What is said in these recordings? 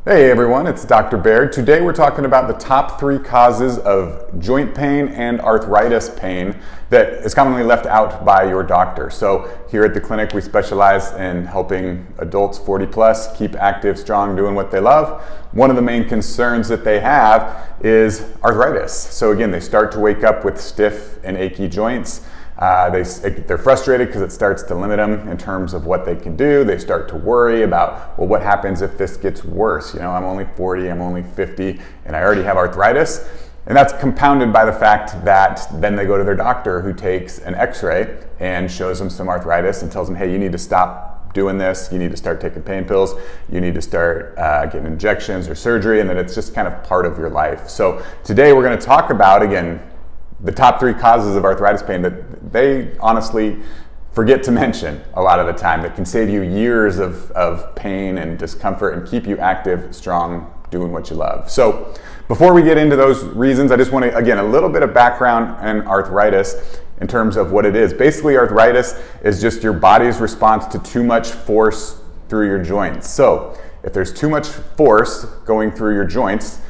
Hey everyone, it's Dr. Baird. Today we're talking about the top 3 causes of joint pain and arthritis pain that is commonly left out by your doctor. So here at the clinic we specialize in helping adults 40 plus keep active, strong, doing what they love. One of the main concerns that they have is arthritis. So again, they start to wake up with stiff and achy joints. They're frustrated because it starts to limit them in terms of what they can do. They start to worry about, well, what happens if this gets worse? You know, I'm only 40, I'm only 50, and I already have arthritis. And that's compounded by the fact that then they go to their doctor who takes an x-ray and shows them some arthritis and tells them, hey, you need to stop doing this, you need to start taking pain pills, you need to start getting injections or surgery, and then it's just kind of part of your life. So today we're going to talk about, again, the top 3 causes of arthritis pain that they honestly forget to mention a lot of the time, that can save you years of pain and discomfort and keep you active, strong, doing what you love. So before we get into those reasons, I just want to, again, a little bit of background on arthritis in terms of what it is. Basically, arthritis is just your body's response to too much force through your joints. So if there's too much force going through your joints,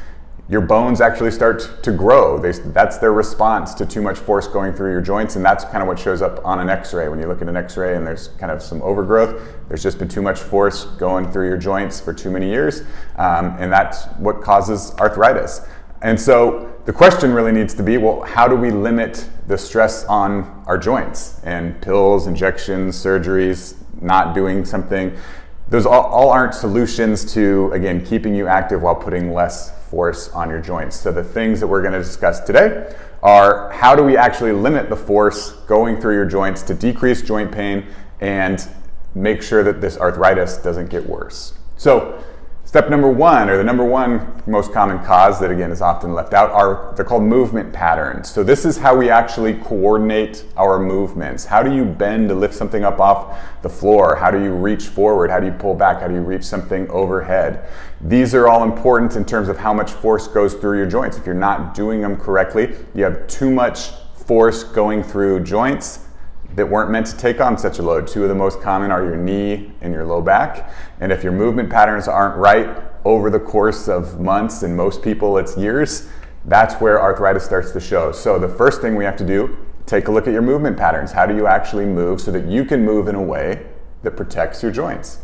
your bones actually start to grow. That's their response to too much force going through your joints, and that's kind of what shows up on an x-ray. When you look at an x-ray and there's kind of some overgrowth, there's just been too much force going through your joints for too many years, and that's what causes arthritis. And so the question really needs to be, well, how do we limit the stress on our joints? And pills, injections, surgeries, not doing something, those all aren't solutions to, again, keeping you active while putting less force on your joints. So the things that we're going to discuss today are how do we actually limit the force going through your joints to decrease joint pain and make sure that this arthritis doesn't get worse. So step number 1, or the number 1 most common cause that, again, is often left out, they're called movement patterns. So this is how we actually coordinate our movements. How do you bend to lift something up off the floor? How do you reach forward? How do you pull back? How do you reach something overhead? These are all important in terms of how much force goes through your joints. If you're not doing them correctly, you have too much force going through joints that weren't meant to take on such a load. 2 of the most common are your knee and your low back. And if your movement patterns aren't right over the course of months, and most people it's years, that's where arthritis starts to show. So the first thing we have to do, take a look at your movement patterns. How do you actually move so that you can move in a way that protects your joints?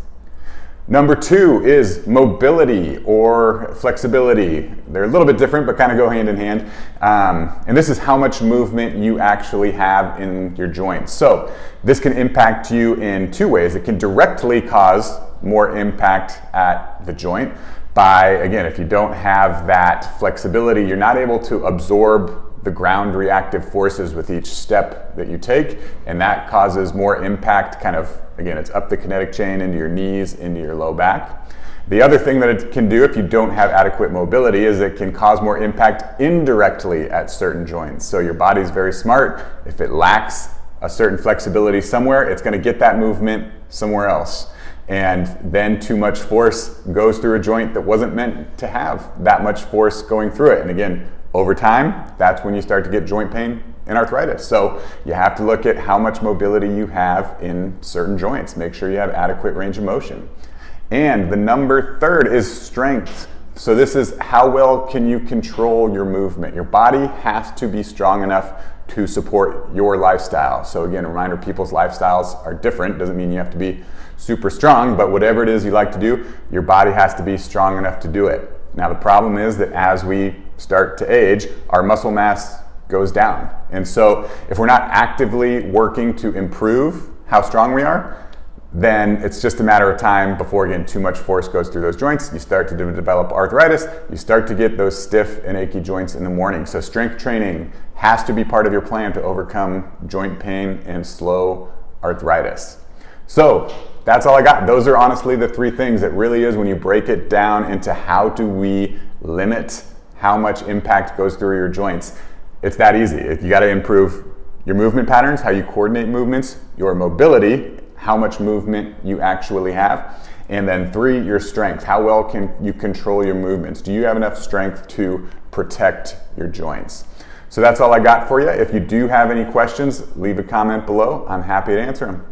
Number 2 is mobility or flexibility. They're a little bit different, but kind of go hand in hand. And this is how much movement you actually have in your joints. So this can impact you in 2 ways. It can directly cause more impact at the joint by, again, if you don't have that flexibility, you're not able to absorb the ground reactive forces with each step that you take, and that causes more impact, kind of, again, it's up the kinetic chain into your knees, into your low back. The other thing that it can do if you don't have adequate mobility is it can cause more impact indirectly at certain joints. So your body's very smart. If it lacks a certain flexibility somewhere, it's going to get that movement somewhere else. And then too much force goes through a joint that wasn't meant to have that much force going through it. And again, over time, that's when you start to get joint pain and arthritis. So you have to look at how much mobility you have in certain joints. Make sure you have adequate range of motion. And the number 3 is strength. So this is how well can you control your movement. Your body has to be strong enough to support your lifestyle. So again, a reminder, people's lifestyles are different. Doesn't mean you have to be super strong, but whatever it is you like to do, your body has to be strong enough to do it. Now the problem is that as we start to age, our muscle mass goes down. And so if we're not actively working to improve how strong we are, then it's just a matter of time before, again, too much force goes through those joints. You start to develop arthritis. You start to get those stiff and achy joints in the morning. So strength training has to be part of your plan to overcome joint pain and slow arthritis. So that's all I got. Those are honestly the 3 things. It really is, when you break it down into how do we limit how much impact goes through your joints, it's that easy. You got to improve your movement patterns, how you coordinate movements, your mobility, how much movement you actually have, and then 3, your strength. How well can you control your movements? Do you have enough strength to protect your joints? So that's all I got for you. If you do have any questions, leave a comment below. I'm happy to answer them.